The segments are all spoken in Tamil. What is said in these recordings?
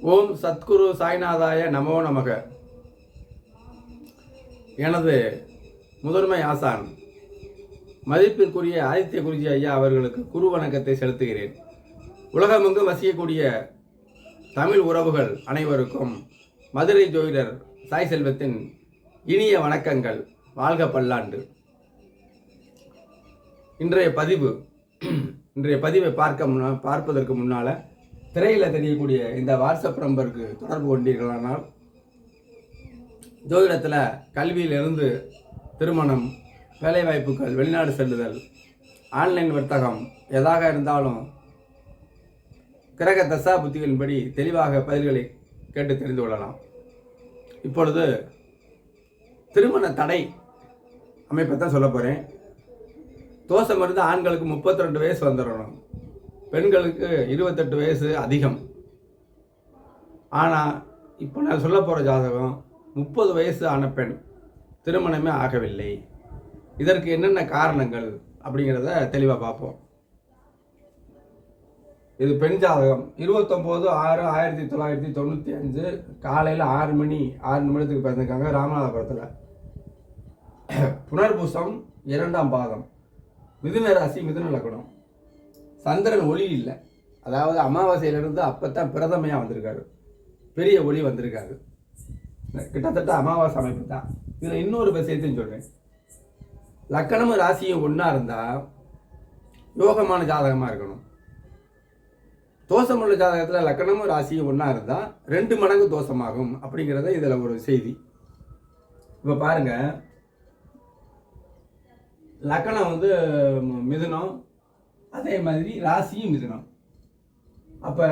ஓம் சத்குரு சாய்நாதாய நமோ நமக. எனது முதன்மை ஆசான் மதிப்பிற்குரிய ஆதித்ய குருஜி ஐயா அவர்களுக்கு குரு வணக்கத்தை செலுத்துகிறேன். உலகமெங்கும் வசிக்கக்கூடிய தமிழ் உறவுகள் அனைவருக்கும் மதுரை ஜோதிடர் சாய் செல்வத்தின் இனிய வணக்கங்கள். வாழ்க பல்லாண்டு. இன்றைய பதிவை பார்ப்பதற்கு முன்னால் திரையில் தெரியக்கூடிய இந்த வாட்ஸ்அப் நம்பருக்கு தொடர்பு கொண்டீர்களானால் ஜோதிடத்தில் கல்வியிலிருந்து திருமணம், வேலைவாய்ப்புகள், வெளிநாடு செல்லுதல், ஆன்லைன் வர்த்தகம் எதாக இருந்தாலும் கிரக தசா புத்திகளின்படி தெளிவாக பதில்களை கேட்டு தெரிந்து கொள்ளலாம். இப்பொழுது திருமண தடை அமைப்பை தான் சொல்ல போகிறேன். தோஷம் இருந்து ஆண்களுக்கு 32 வயசு வந்துடணும், பெண்களுக்கு 28 வயசு அதிகம். ஆனால் இப்போ நான் சொல்ல போகிற ஜாதகம் 30 வயசு ஆன பெண், திருமணமே ஆகவில்லை. இதற்கு என்னென்ன காரணங்கள் அப்படிங்கிறத தெளிவாக பார்ப்போம். இது பெண் ஜாதகம். 29/6/1995 காலையில் 6 நிமிடத்துக்கு பிறந்திருக்காங்க. ராமநாதபுரத்தில். புனர்பூசம் 2ஆம் பாதம், மிதுன ராசி, மிதுன லக்னம். சந்திரன் ஒளி இல்லை, அதாவது அமாவாசையிலிருந்து அப்போ தான் பிரதமையாக வந்திருக்காரு, பெரிய ஒளி வந்திருக்காரு. கிட்டத்தட்ட அமாவாசை அமைப்பு தான். இதில் இன்னொரு விஷயத்தையும் சொல்கிறேன். லக்கணமும் ராசியும் ஒன்றா இருந்தால் யோகமான ஜாதகமாக இருக்கணும். தோஷமுள்ள ஜாதகத்தில் லக்கணமும் ராசியும் ஒன்றா இருந்தால் 2 மடங்கு தோஷமாகும் அப்படிங்கிறத இதில் ஒரு செய்தி. இப்போ பாருங்கள், லக்கணம் மிதுனம், அதே மாதிரி ராசியும் மிதுனம். அப்போ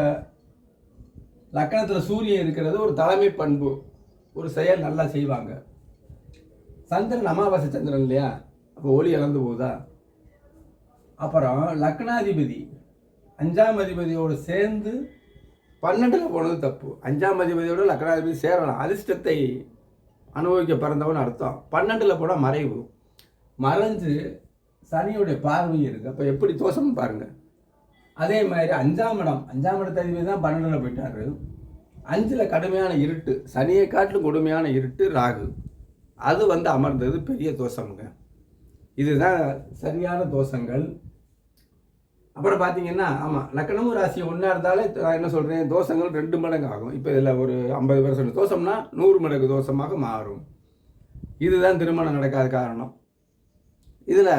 லக்கணத்தில் சூரியன் இருக்கிறது ஒரு தலைமை பண்பு, ஒரு செயல் நல்லா செய்வாங்க. சந்திரன் அமாவாசை சந்திரன் இல்லையா, அப்போ ஒளி இழந்து போகுதா. அப்புறம் லக்னாதிபதி 5ஆம் அதிபதியோடு சேர்ந்து 12ல் போனது தப்பு. 5ஆம் அதிபதியோடு லக்னாதிபதி சேரலாம், அதிர்ஷ்டத்தை அனுபவிக்க பிறந்தவன் அர்த்தம். 12ல் போனால் மறைவு, மறைஞ்சு சனியுடைய பார்வை இருக்குது. அப்போ எப்படி தோஷம்னு பாருங்கள். அதே மாதிரி 5ஆம் இடத்து அதிபதி தான் 12ல் போயிட்டாரு. 5ல் கடுமையான இருட்டு, சனியை காட்டிலும் கொடுமையான இருட்டு ராகு, அது அமர்ந்தது பெரிய தோஷமுங்க. இதுதான் சரியான தோஷங்கள். அப்புறம் பார்த்தீங்கன்னா, ஆமாம், லக்கணமும் ராசியும் ஒன்றா இருந்தாலே நான் என்ன சொல்கிறேன், தோஷங்கள் 2 மடங்கு ஆகும். இப்போ இதில் ஒரு 50% தோஷம்னா 100 மடங்கு தோஷமாக மாறும். இதுதான் திருமணம் நடக்காத காரணம். இதில்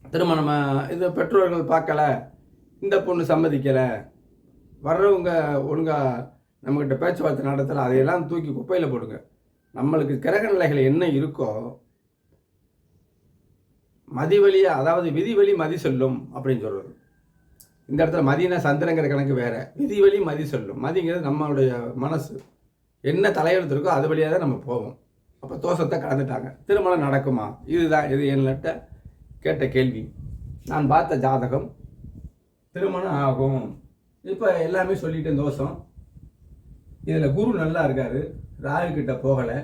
திருமணம் இது பெற்றோர்கள் பார்க்கல, இந்த பொண்ணு சம்மதிக்கலை, வர்றவங்க ஒழுங்காக நம்மக்கிட்ட பேச்சுவார்த்தை நடத்தலை, அதையெல்லாம் தூக்கி குப்பையில் போடுங்க. நம்மளுக்கு கிரக நிலைகள் என்ன இருக்கோ மதி வழியாக, அதாவது விதி வழி மதி சொல்லும் அப்படின்னு சொல்கிறது. இந்த இடத்துல மதினா சந்திரங்கிற கணக்கு வேறு, விதி வழி மதி சொல்லும். மதிங்கிறது நம்மளுடைய மனசு என்ன தலையெழுத்து இருக்கோ அது வழியாக தான் நம்ம போவோம். அப்போ தோஷத்தை கலந்துட்டாங்க. திருமணம் நடக்குமா? இதுதான் இது என்கிட்ட கேட்ட கேள்வி. நான் பார்த்த ஜாதகம் திருமணம் ஆகும். இப்போ எல்லாமே சொல்லிட்டேன். தோஷம் இதில் குரு நல்லா இருக்கார், ராகு கிட்ட போகலை.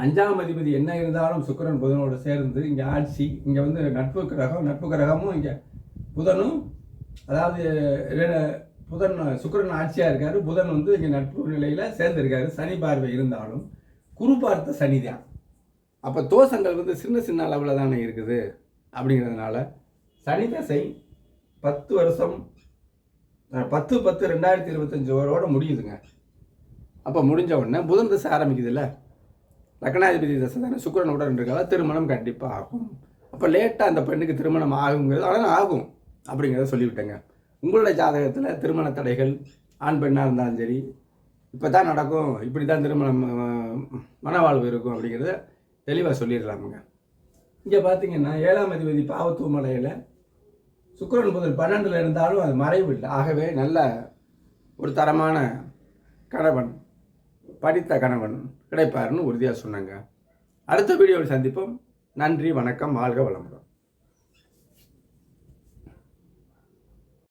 5ஆம் அதிபதி என்ன இருந்தாலும் சுக்கிரன் புதனோடு சேர்ந்து இங்கே ஆட்சி. இங்கே நட்பு கிரகமும் இங்கே புதனும், அதாவது புதன் சுக்கிரன் ஆட்சியாக இருக்கார். புதன் இங்கே நட்பு நிலையில் சேர்ந்துருக்காரு. சனி பார்வை இருந்தாலும் குரு பார்த்த சனி தான். அப்போ தோஷங்கள் சின்ன அளவில் தானே இருக்குது. அப்படிங்கிறதுனால சனி தசை 10 வருஷம், 10/10/2025 முடியுதுங்க. அப்போ முடிஞ்ச உடனே புதன் தசை ஆரம்பிக்குது இல்லை, லக்னாதிபதி தசை தானே, சுக்கிரனுடன் இருக்கால, திருமணம் கண்டிப்பாக ஆகும். அப்போ லேட்டாக அந்த பெண்ணுக்கு திருமணம் ஆகுங்கிறது, ஆனால் ஆகும் அப்படிங்கிறத சொல்லிவிட்டேங்க. உங்களுடைய ஜாதகத்தில் திருமண தடைகள் ஆண் பெண்ணாக இருந்தாலும் சரி, இப்போ தான் நடக்கும், இப்படி தான் திருமணம் மனவாழ்வு இருக்கும் அப்படிங்கிறத தெளிவாக சொல்லிடலாமுங்க. இங்கே பார்த்தீங்கன்னா 7ஆம் அதிபதி பாவத்துவமலையில் சுக்கிரன் புதன் 12ல் இருந்தாலும் அது மறைவு இல்லை. ஆகவே நல்ல ஒரு தரமான கணவன், படித்த கணவன் கிடைப்பாருன்னு உறுதியாக சொன்னாங்க. அடுத்த வீடியோவில் சந்திப்போம். நன்றி, வணக்கம், வாழ்க வளமுடன்.